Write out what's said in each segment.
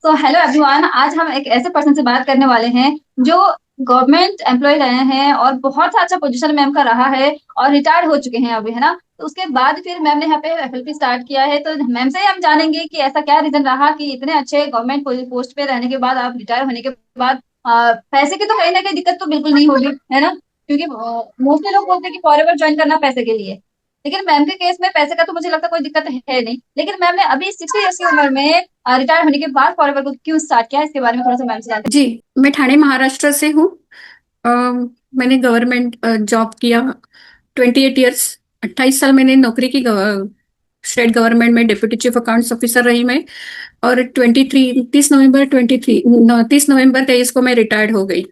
तो hello everyone, आज हम एक ऐसे पर्सन से बात करने वाले हैं जो गवर्नमेंट एम्प्लॉय रहे हैं और बहुत सा अच्छा पोजीशन मैम का रहा है और रिटायर्ड हो चुके हैं अभी, है ना। तो उसके बाद फिर मैम ने यहाँ पे एफएलपी स्टार्ट किया है, तो मैम से ही हम जानेंगे कि ऐसा क्या रीजन रहा कि इतने अच्छे गवर्नमेंट पोस्ट पे रहने के बाद, आप रिटायर होने के बाद पैसे की तो कहीं ना कहीं दिक्कत तो बिल्कुल नहीं होगी, है ना। क्योंकि मोस्टली लोग बोलते हैं कि फॉरएवर ज्वाइन करना पैसे के लिए, लेकिन मैम के केस में पैसे का तो मुझे लगता है कोई दिक्कत है नहीं। लेकिन मैम ने अभी 60 ईयर्स की उम्र में रिटायर होने के बाद फॉरएवर को क्यों स्टार्ट किया है, इसके बारे में थोड़ा सा मैम से जानते जी। मैं ठाणे महाराष्ट्र से हूँ। अ, मैंने गवर्नमेंट जॉब किया 28 ईयर्स। 28 साल मैंने नौकरी की। स्टेट गवर्नमेंट में डिप्यूटी चीफ अकाउंट्स ऑफिसर रही मैं। और 30 नवंबर 23 को मैं रिटायर्ड हो गई।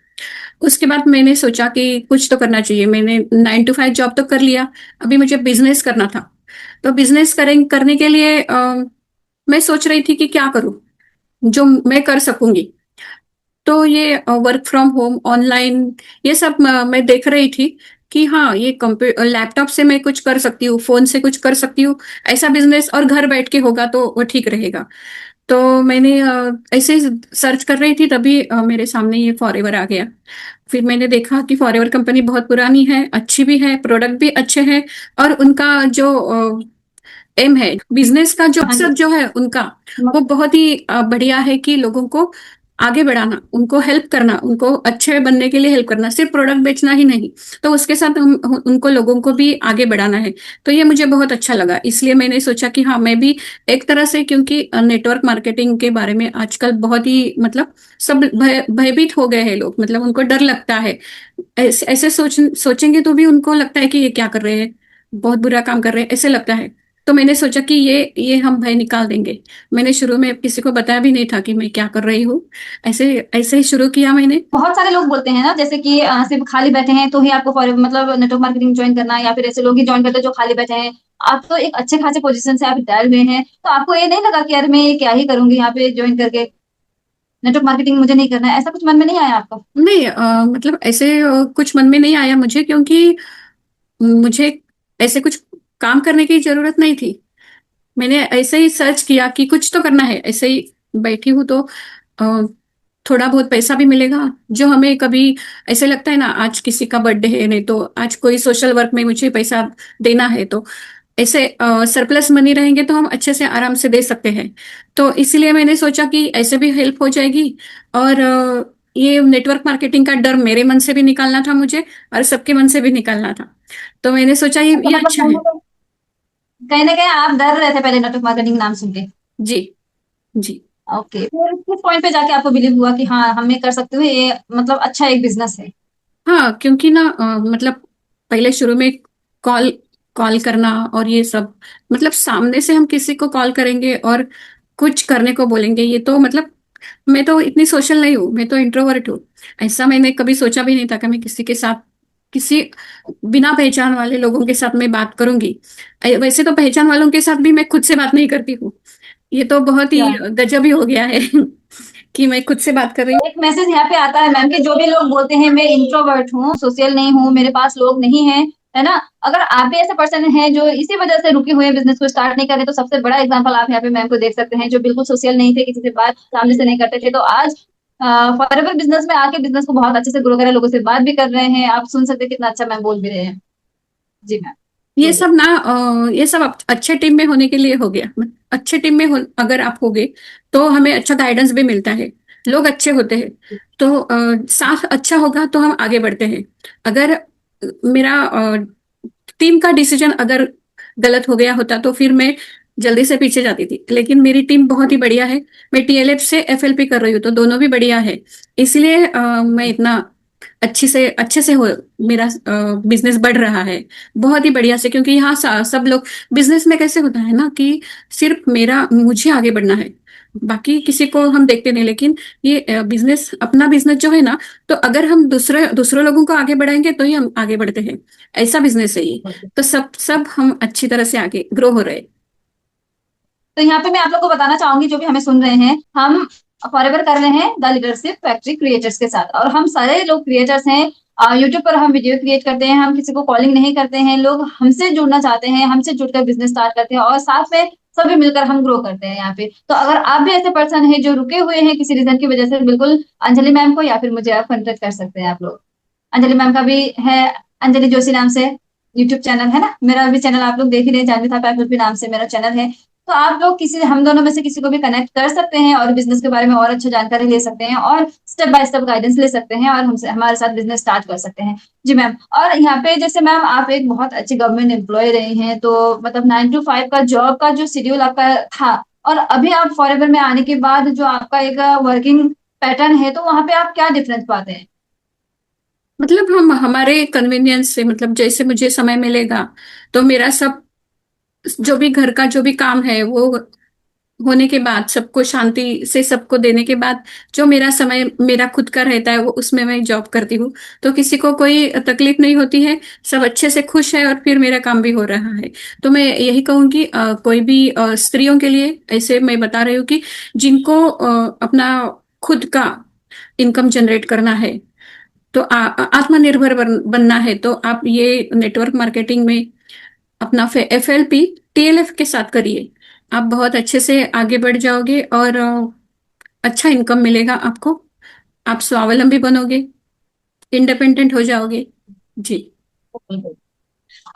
उसके बाद मैंने सोचा कि कुछ तो करना चाहिए। मैंने 9 to 5 जॉब तो कर लिया। अभी मुझे बिजनेस करना था। तो बिजनेस करने के लिए मैं सोच रही थी कि क्या करूं जो मैं कर सकूंगी। तो ये वर्क फ्रॉम होम ऑनलाइन ये सब मैं देख रही थी कि हाँ, ये कंप्यूटर लैपटॉप से मैं कुछ कर सकती हूँ, फोन से कुछ कर सकती हूँ। ऐसा बिजनेस और घर बैठ के होगा तो वो ठीक रहेगा। तो मैंने ऐसे ही सर्च कर रही थी, तभी मेरे सामने ये फॉरएवर आ गया। फिर मैंने देखा कि फॉरएवर कंपनी बहुत पुरानी है, अच्छी भी है, प्रोडक्ट भी अच्छे हैं। और उनका जो एम है, बिजनेस का जो हैं। हाँ जी। मकसद जो है उनका, वो बहुत ही बढ़िया है कि लोगों को आगे बढ़ाना, उनको हेल्प करना, उनको अच्छे बनने के लिए हेल्प करना, सिर्फ प्रोडक्ट बेचना ही नहीं। तो उसके साथ उनको लोगों को भी आगे बढ़ाना है। तो ये मुझे बहुत अच्छा लगा, इसलिए मैंने सोचा कि हाँ, मैं भी एक तरह से, क्योंकि नेटवर्क मार्केटिंग के बारे में आजकल बहुत ही मतलब सब भयभीत हो गए हैं लोग, मतलब उनको डर लगता है। ऐसे सोचेंगे तो भी उनको लगता है कि ये क्या कर रहे हैं, बहुत बुरा काम कर रहे हैं, ऐसे लगता है। तो मैंने सोचा कि ये हम भय निकाल देंगे। मैंने शुरू में किसी को बताया भी नहीं था कि मैं क्या कर रही हूँ। ऐसे ऐसे ही शुरू किया मैंने। बहुत सारे लोग बोलते हैं ना, जैसे कि सिर्फ खाली बैठे हैं तो ही आपको मतलब नेटवर्क मार्केटिंग ज्वाइन करना है, या फिर ऐसे लोग ही ज्वाइन करते हैं जो खाली बैठे हैं। आप तो एक अच्छे खासे पोजीशन से आप रिटायर हुए हैं, तो आपको ये नहीं लगा कि यार मैं ये क्या ही करूंगी यहाँ पे ज्वाइन करके, नेटवर्क मार्केटिंग मुझे नहीं करना है, ऐसा कुछ मन में नहीं आया आपका? नहीं, मतलब ऐसे कुछ मन में नहीं आया मुझे, क्योंकि मुझे ऐसे कुछ काम करने की जरूरत नहीं थी। मैंने ऐसे ही सर्च किया कि कुछ तो करना है। ऐसे ही बैठी हूँ तो अ, थोड़ा बहुत पैसा भी मिलेगा, जो हमें कभी ऐसे लगता है ना, आज किसी का बर्थडे है, नहीं तो आज कोई सोशल वर्क में मुझे पैसा देना है, तो ऐसे सरप्लस मनी रहेंगे तो हम अच्छे से आराम से दे सकते हैं। तो इसलिए मैंने सोचा कि ऐसे भी हेल्प हो जाएगी। और ये नेटवर्क मार्केटिंग का डर मेरे मन से भी निकालना था मुझे, और सबके मन से भी निकालना था। तो मैंने सोचा तो ये मतलब अच्छा है। कहीं ना कहीं आप डर रहे थे पहले नेटवर्क मार्केटिंग नाम सुन के। जी। जी। ओके, फिर किस पॉइंट पे जाके आपको बिलीव हुआ कि हाँ हमें कर सकते हो, ये मतलब अच्छा एक बिजनेस है? हाँ, क्योंकि ना मतलब पहले शुरू में कॉल कॉल करना और ये सब, मतलब सामने से हम किसी को कॉल करेंगे और कुछ करने को बोलेंगे, ये तो मतलब मैं तो इतनी सोशल नहीं हूँ, मैं तो इंट्रोवर्ट हूँ। ऐसा मैंने कभी सोचा भी नहीं था कि मैं किसी के साथ, किसी बिना पहचान वाले लोगों के साथ मैं बात करूंगी। वैसे तो पहचान वालों के साथ भी मैं खुद से बात नहीं करती हूँ। ये तो बहुत ही गजब ही हो गया है कि मैं खुद से बात कर रही हूँ। एक मैसेज यहाँ पे आता है मैम कि जो भी लोग बोलते हैं मैं इंट्रोवर्ट हूँ, सोशल नहीं हूँ, मेरे पास लोग नहीं है, है ना। अगर आप भी ऐसे पर्सन हैं जो इसी वजह से रुके हुए हैं, बिजनेस को स्टार्ट नहीं कर रहे, तो सबसे बड़ा एग्जांपल आप यहाँ पे मैम को देख सकते हैं, जो बिल्कुल सोशल नहीं थे, किसी से बात सामने से नहीं करते थे, तो आज फॉरएवर बिजनेस में आके बिजनेस को बहुत अच्छे से ग्रो कर रहे हैं, लोगों से बात भी कर रहे हैं। आप सुन सकते हैं कितना अच्छा मैम बोल भी रहे हैं। जी मैम, ये बोलिए। सब ना ये सब अच्छे टीम में होने के लिए हो गया। अच्छे टीम में अगर आप होगे तो हमें अच्छा गाइडेंस भी मिलता है, लोग अच्छे होते हैं। तो साथ अच्छा होगा तो हम आगे बढ़ते हैं। अगर मेरा टीम का डिसीजन अगर गलत हो गया होता तो फिर मैं जल्दी से पीछे जाती थी, लेकिन मेरी टीम बहुत ही बढ़िया है। मैं टीएलएफ से एफएलपी कर रही हूँ, तो दोनों भी बढ़िया है। इसलिए मैं इतना अच्छे से हो, मेरा बिजनेस बढ़ रहा है बहुत ही बढ़िया से। क्योंकि यहाँ सब लोग, बिजनेस में कैसे होता है ना कि सिर्फ मेरा मुझे आगे बढ़ना है, बाकी किसी को हम देखते नहीं। लेकिन ये बिजनेस, अपना बिजनेस जो है ना, तो अगर हम दूसरे दूसरे लोगों को आगे बढ़ाएंगे तो ही हम आगे बढ़ते हैं। ऐसा बिजनेस है ये। तो सब सब हम अच्छी तरह से आगे ग्रो हो रहे हैं। तो यहाँ पे मैं आप लोग को बताना चाहूंगी, जो भी हमें सुन रहे हैं, हम फॉरएवर कर रहे हैं द लीडरशिप फैक्ट्री क्रिएटर्स के साथ। और हम सारे लोग क्रिएटर्स हैं, यूट्यूब पर हम वीडियो क्रिएट करते हैं, हम किसी को कॉलिंग नहीं करते हैं, लोग हमसे जुड़ना चाहते हैं, हमसे जुड़कर बिजनेस स्टार्ट करते हैं और साथ में सभी मिलकर हम ग्रो करते हैं यहाँ पे। तो अगर आप भी ऐसे पर्सन हैं जो रुके हुए हैं किसी रीजन की वजह से, बिल्कुल अंजलि मैम को या फिर मुझे आप कॉन्टेक्ट कर सकते हैं आप लोग। अंजलि मैम का भी है, अंजलि जोशी नाम से यूट्यूब चैनल है ना, मेरा भी चैनल आप लोग देख ही रहे हैं, जानवी थापा भी नाम से मेरा चैनल है। तो आप लोग किसी हम दोनों में से किसी को भी कनेक्ट कर सकते हैं और बिजनेस के बारे में और अच्छा जानकारी ले सकते हैं और स्टेप बाय स्टेप गाइडेंस ले सकते हैं और हमसे हमारे साथ बिजनेस स्टार्ट कर सकते हैं। जी मैम। और यहाँ पे जैसे मैम आप एक बहुत अच्छी गवर्नमेंट एम्प्लॉय रही हैं, तो मतलब 9 to 5 का जॉब का जो शेड्यूल आपका था, और अभी आप फॉरएवर में आने के बाद जो आपका एक वर्किंग पैटर्न है, तो वहां पे आप क्या डिफरेंस पाते हैं? मतलब हम हमारे कन्वीनियंस से, मतलब जैसे मुझे समय मिलेगा तो मेरा सब जो भी घर का जो भी काम है वो होने के बाद, सबको शांति से सबको देने के बाद, जो मेरा समय मेरा खुद का रहता है वो उसमें मैं जॉब करती हूँ। तो किसी को कोई तकलीफ नहीं होती है, सब अच्छे से खुश है और फिर मेरा काम भी हो रहा है। तो मैं यही कहूँगी कोई भी स्त्रियों के लिए ऐसे मैं बता रही हूँ कि जिनको अपना खुद का इनकम जनरेट करना है, तो आत्मनिर्भर बनना है, तो आप ये नेटवर्क मार्केटिंग में अपना FLP TLF के साथ करिए। आप बहुत अच्छे से आगे बढ़ जाओगे और अच्छा इनकम मिलेगा आपको। आप स्वावलंबी बनोगे, इंडिपेंडेंट हो जाओगे। जी।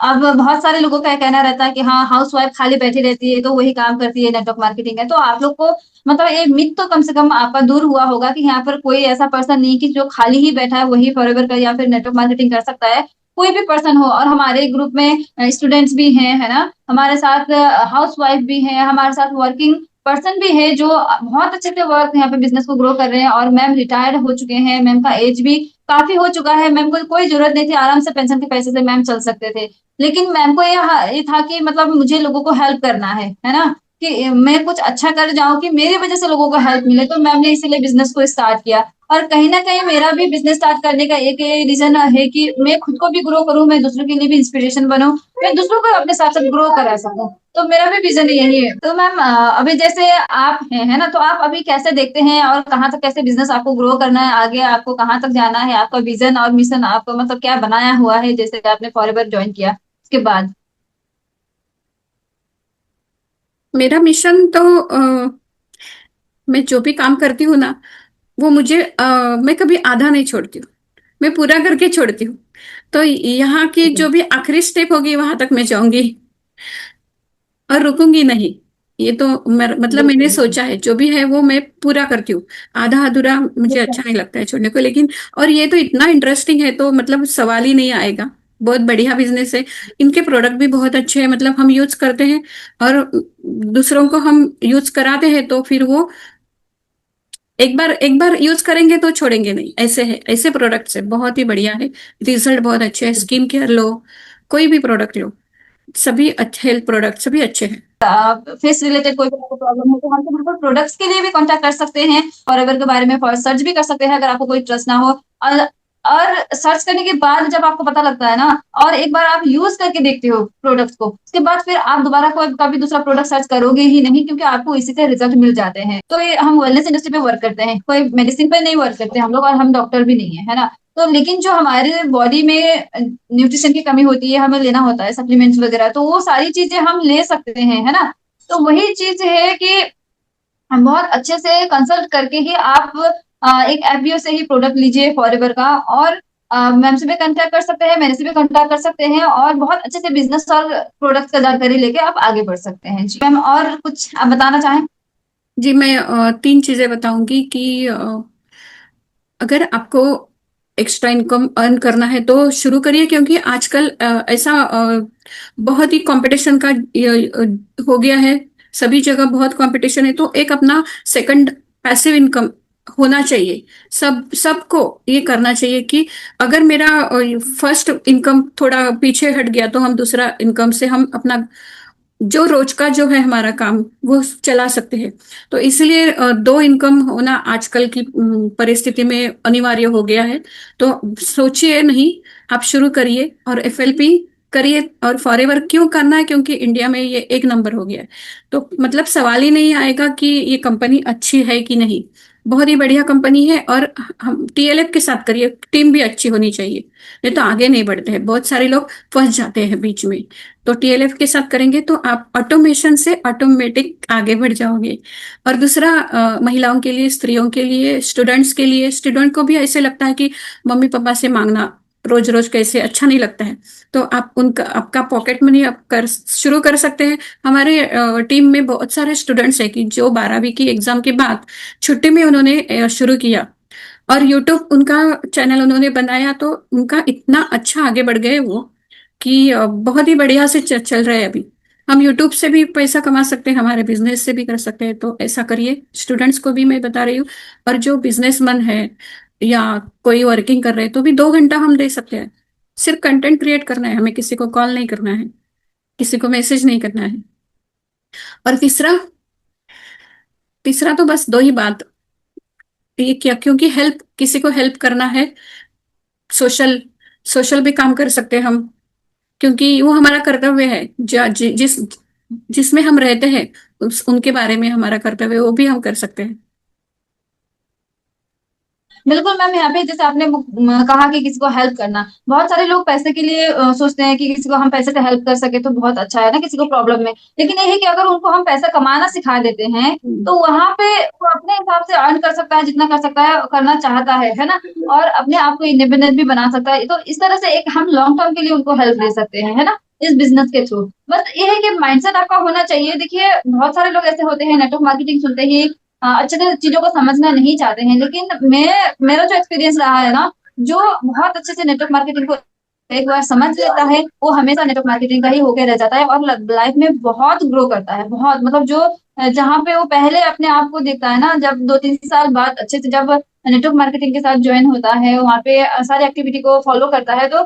अब बहुत सारे लोगों का कहना रहता है कि हाँ हाउस वाइफ खाली बैठी रहती है तो वही काम करती है, नेटवर्क मार्केटिंग है। तो आप लोग को मतलब एक मिथ तो कम से कम आपका दूर हुआ होगा कि यहाँ पर कोई ऐसा पर्सन नहीं कि जो खाली ही बैठा है वही फॉरएवर कर या फिर नेटवर्क मार्केटिंग कर सकता है। कोई भी पर्सन हो, और हमारे ग्रुप में स्टूडेंट्स भी हैं, है ना, हमारे साथ हाउस वाइफ भी है, हमारे साथ वर्किंग पर्सन भी है जो बहुत अच्छे से वर्क यहाँ पे बिजनेस को ग्रो कर रहे हैं। और मैम रिटायर्ड हो चुके हैं, मैम का एज भी काफी हो चुका है, मैम को कोई जरूरत नहीं थी, आराम से पेंशन के पैसे से मैम चल सकते थे। लेकिन मैम को ये था कि मतलब मुझे लोगों को हेल्प करना है ना, कि मैं कुछ अच्छा कर जाऊं कि मेरी वजह से लोगों को हेल्प मिले। तो मैम ने इसीलिए बिजनेस को स्टार्ट किया। और कहीं ना कहीं मेरा भी बिजनेस स्टार्ट करने का एक रीजन है कि मैं खुद को भी ग्रो करूं, मैं दूसरों के लिए भी इंस्पिरेशन बनूं, मैं दूसरों को अपने साथ साथ ग्रो करा सकूं। तो मेरा भी विजन यही है। तो मैम अभी जैसे आप हैं, है ना, तो आप अभी कैसे देखते हैं और कहाँ तक कैसे बिजनेस आपको ग्रो करना है, आगे आपको कहाँ तक जाना है, आपका विजन और मिशन आपको मतलब क्या बनाया हुआ है जैसे कि आपने फॉरएवर ज्वाइन किया उसके बाद? मेरा मिशन तो मैं जो भी काम करती हूँ ना, वो मुझे मैं कभी आधा नहीं छोड़ती हूँ, मैं पूरा करके छोड़ती हूँ। तो यहाँ की ठीक है। जो भी आखिरी स्टेप होगी वहां तक मैं जाऊंगी और रुकूंगी नहीं। ये तो मतलब मैंने बिल्कुल सोचा है, जो भी है वो मैं पूरा करती हूँ। आधा अधूरा मुझे अच्छा नहीं लगता है छोड़ने को, लेकिन और ये तो इतना इंटरेस्टिंग है तो मतलब सवाल ही नहीं आएगा। बहुत बढ़िया बिजनेस है, इनके प्रोडक्ट भी बहुत अच्छे हैं, मतलब हम यूज करते हैं और दूसरों को हम यूज कराते हैं, तो फिर वो एक बार यूज करेंगे तो छोड़ेंगे नहीं, ऐसे है, ऐसे प्रोडक्ट्स है, बहुत ही बढ़िया है। रिजल्ट बहुत अच्छे हैं, स्किन केयर लो, कोई भी प्रोडक्ट लो, सभी अच्छे हेल्थ प्रोडक्ट सभी अच्छे हैं। फेस रिलेटेड कोई भी आपको प्रॉब्लम है तो हम तो बिल्कुल प्रोडक्ट्स के लिए भी कांटेक्ट कर सकते हैं, और अगर के बारे में सर्च भी कर सकते हैं अगर आपको कोई ट्रस्ट ना हो। और और सर्च करने के बाद जब आपको पता लगता है ना, और एक बार आप यूज करके देखते हो प्रोडक्ट्स को, उसके बाद फिर आप दोबारा कोई कभी दूसरा प्रोडक्ट सर्च करोगे ही नहीं, क्योंकि आपको इसी से रिजल्ट मिल जाते हैं। तो ये हम वेलनेस इंडस्ट्री पे वर्क करते हैं, कोई मेडिसिन पे नहीं वर्क करते हम लोग, और हम डॉक्टर भी नहीं है ना। तो लेकिन जो हमारे बॉडी में न्यूट्रिशन की कमी होती है, हमें लेना होता है सप्लीमेंट्स वगैरह, तो वो सारी चीजें हम ले सकते हैं, है ना। तो वही चीज है कि हम बहुत अच्छे से कंसल्ट करके ही आप एक एफबीओ से ही प्रोडक्ट लीजिए फॉरएवर का। और मैम से भी कांटेक्ट कर सकते हैं, मेरे से भी कांटेक्ट कर सकते हैं, और बहुत अच्छे से बिजनेस और प्रोडक्ट का जानकारी लेके आप आगे बढ़ सकते हैं। जी मैम, और कुछ आप बताना चाहें? जी, मैं तीन चीजें बताऊंगी कि अगर आपको एक्स्ट्रा इनकम अर्न करना है तो शुरू करिए, क्योंकि आजकल ऐसा बहुत ही कंपटीशन का हो गया है, सभी जगह बहुत कंपटीशन है, तो एक अपना सेकंड पैसिव इनकम होना चाहिए। सबको ये करना चाहिए कि अगर मेरा फर्स्ट इनकम थोड़ा पीछे हट गया तो हम दूसरा इनकम से हम अपना जो रोज का जो है हमारा काम वो चला सकते हैं। तो इसलिए दो इनकम होना आजकल की परिस्थिति में अनिवार्य हो गया है। तो सोचिए नहीं, आप शुरू करिए और FLP करिए। और फॉरएवर क्यों करना है? क्योंकि इंडिया में ये एक नंबर हो गया है, तो मतलब सवाल ही नहीं आएगा कि ये कंपनी अच्छी है कि नहीं। बहुत ही बढ़िया कंपनी है। और हम टीएलएफ के साथ करिए, टीम भी अच्छी होनी चाहिए, नहीं तो आगे नहीं बढ़ते हैं, बहुत सारे लोग फंस जाते हैं बीच में। तो टीएलएफ के साथ करेंगे तो आप ऑटोमेशन से ऑटोमेटिक आगे बढ़ जाओगे। और दूसरा, महिलाओं के लिए, स्त्रियों के लिए, स्टूडेंट्स के लिए, स्टूडेंट को भी ऐसे लगता है कि मम्मी पापा से मांगना रोज रोज कैसे, अच्छा नहीं लगता है। तो आप उनका, आपका पॉकेट मनी आप कर शुरू कर सकते हैं। हमारे टीम में बहुत सारे स्टूडेंट्स हैं कि जो 12वीं की एग्जाम के बाद छुट्टी में उन्होंने शुरू किया, और यूट्यूब उनका चैनल उन्होंने बनाया, तो उनका इतना अच्छा आगे बढ़ गए वो कि बहुत ही बढ़िया से चल रहे हैं अभी। हम यूट्यूब से भी पैसा कमा सकते हैं, हमारे बिजनेस से भी कर सकते हैं, तो ऐसा करिए। स्टूडेंट्स को भी मैं बता रही हूँ, और जो बिजनेसमैन है या कोई वर्किंग कर रहे हैं तो भी 2 घंटा हम दे सकते हैं। सिर्फ कंटेंट क्रिएट करना है, हमें किसी को कॉल नहीं करना है, किसी को मैसेज नहीं करना है। और तीसरा, तीसरा तो बस दो ही बात, ये क्या, क्योंकि हेल्प, किसी को हेल्प करना है, सोशल, सोशल भी काम कर सकते हैं हम, क्योंकि वो हमारा कर्तव्य है। जिस जिसमें हम रहते हैं, उनके बारे में हमारा कर्तव्य है, वो भी हम कर सकते हैं। बिल्कुल मैम, यहाँ पे जैसे आपने कहा कि किसी को हेल्प करना, बहुत सारे लोग पैसे के लिए सोचते हैं कि किसी को हम पैसे से हेल्प कर सके तो बहुत अच्छा है ना, किसी को प्रॉब्लम में। लेकिन ये है कि अगर उनको हम पैसा कमाना सिखा देते हैं तो वहां पे वो अपने हिसाब से अर्न कर सकता है, जितना कर सकता है, करना चाहता है ना, और अपने आप को इंडिपेंडेंट भी बना सकता है। तो इस तरह से एक हम लॉन्ग टर्म के लिए उनको हेल्प दे सकते हैं, है ना, इस बिजनेस के थ्रू। बस ये है कि माइंडसेट आपका होना चाहिए। देखिए बहुत सारे लोग ऐसे होते हैं, नेटवर्क मार्केटिंग सुनते ही अच्छे से चीजों को समझना नहीं चाहते हैं। लेकिन मैं, मेरा जो एक्सपीरियंस रहा है ना, जो बहुत अच्छे से नेटवर्क मार्केटिंग को एक बार समझ लेता है वो हमेशा नेटवर्क मार्केटिंग का ही होकर रह जाता है, और लाइफ में बहुत ग्रो करता है, बहुत। मतलब जो जहाँ पे वो पहले अपने आप को देखता है ना, जब 2-3 साल बाद अच्छे से जब नेटवर्क मार्केटिंग के साथ ज्वाइन होता है, वहाँ पे सारी एक्टिविटी को फॉलो करता है, तो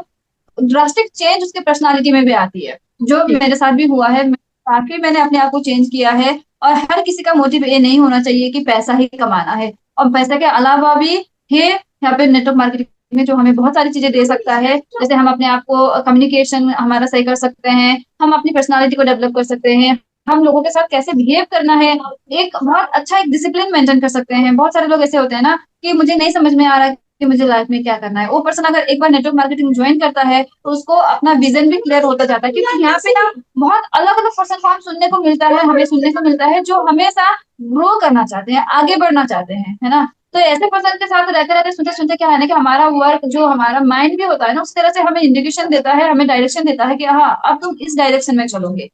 ड्रास्टिक चेंज उसके पर्सनालिटी में भी आती है, जो मेरे साथ भी हुआ है। काफी मैंने अपने आप को चेंज किया है। और हर किसी का मोटिव ये नहीं होना चाहिए कि पैसा ही कमाना है, और पैसे के अलावा भी है यहाँ पे नेटवर्क मार्केटिंग में जो हमें बहुत सारी चीजें दे सकता है। जैसे हम अपने आप को कम्युनिकेशन हमारा सही कर सकते हैं, हम अपनी पर्सनालिटी को डेवलप कर सकते हैं, हम लोगों के साथ कैसे बिहेव करना है, एक बहुत अच्छा एक डिसिप्लिन मेंटेन कर सकते हैं। बहुत सारे लोग ऐसे होते हैं ना कि मुझे नहीं समझ में आ रहा है कि मुझे लाइफ में क्या करना है। वो पर्सन अगर एक बार नेटवर्क मार्केटिंग ज्वाइन करता है तो उसको अपना विजन भी क्लियर होता जाता है, क्योंकि यहाँ पे ना बहुत अलग अलग पर्सन को हम सुनने को मिलता है, हमें सुनने को मिलता है जो हमेशा ग्रो करना चाहते हैं, आगे बढ़ना चाहते हैं, है ना। तो ऐसे पर्सन के साथ रहते रहते सुनते सुनते क्या है ना कि हमारा वर्क, जो हमारा माइंड भी होता है ना, उस तरह से हमें इंडिकेशन देता है, हमें डायरेक्शन देता है कि हाँ अब तुम इस डायरेक्शन में चलोगे।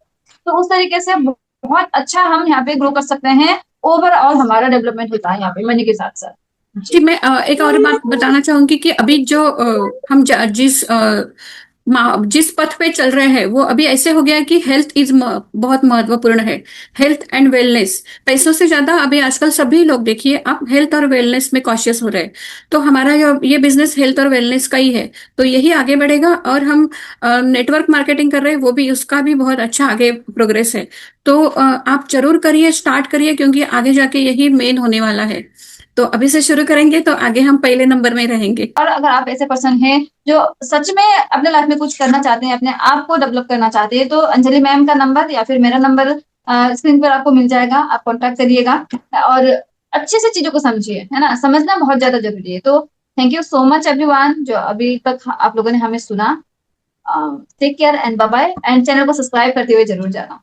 तो उस तरीके से बहुत अच्छा हम यहाँ पे ग्रो कर सकते हैं। ओवरऑल हमारा डेवलपमेंट होता है यहाँ पे मनी के साथ साथ। जी, जी। मैं एक और बात बताना चाहूंगी कि अभी जो हम जिस पथ पे चल रहे हैं, वो अभी ऐसे हो गया है कि हेल्थ इज बहुत महत्वपूर्ण है। हेल्थ एंड वेलनेस, पैसों से ज्यादा अभी आजकल सभी लोग, देखिए आप, हेल्थ और वेलनेस में कॉशियस हो रहे हैं। तो हमारा ये बिजनेस हेल्थ और वेलनेस का ही है, तो यही आगे बढ़ेगा। और हम नेटवर्क मार्केटिंग कर रहे हैं, वो भी, उसका भी बहुत अच्छा आगे प्रोग्रेस है। तो आप जरूर करिए, स्टार्ट करिए, क्योंकि आगे जाके यही मेन होने वाला है। तो अभी से शुरू करेंगे तो आगे हम पहले नंबर में रहेंगे। और अगर आप ऐसे पर्सन हैं जो सच में अपने लाइफ में कुछ करना चाहते हैं, अपने आप को डेवलप करना चाहते हैं, तो अंजलि मैम का नंबर या फिर मेरा नंबर स्क्रीन पर आपको मिल जाएगा, आप कॉन्टैक्ट करिएगा। और अच्छे से चीजों को समझिए, है ना, समझना बहुत ज्यादा जरूरी है। तो thank you so much everyone जो अभी तक आप लोगों ने हमें सुना। Take care and bye bye, and channel को सब्सक्राइब करते हुए जरूर जाना।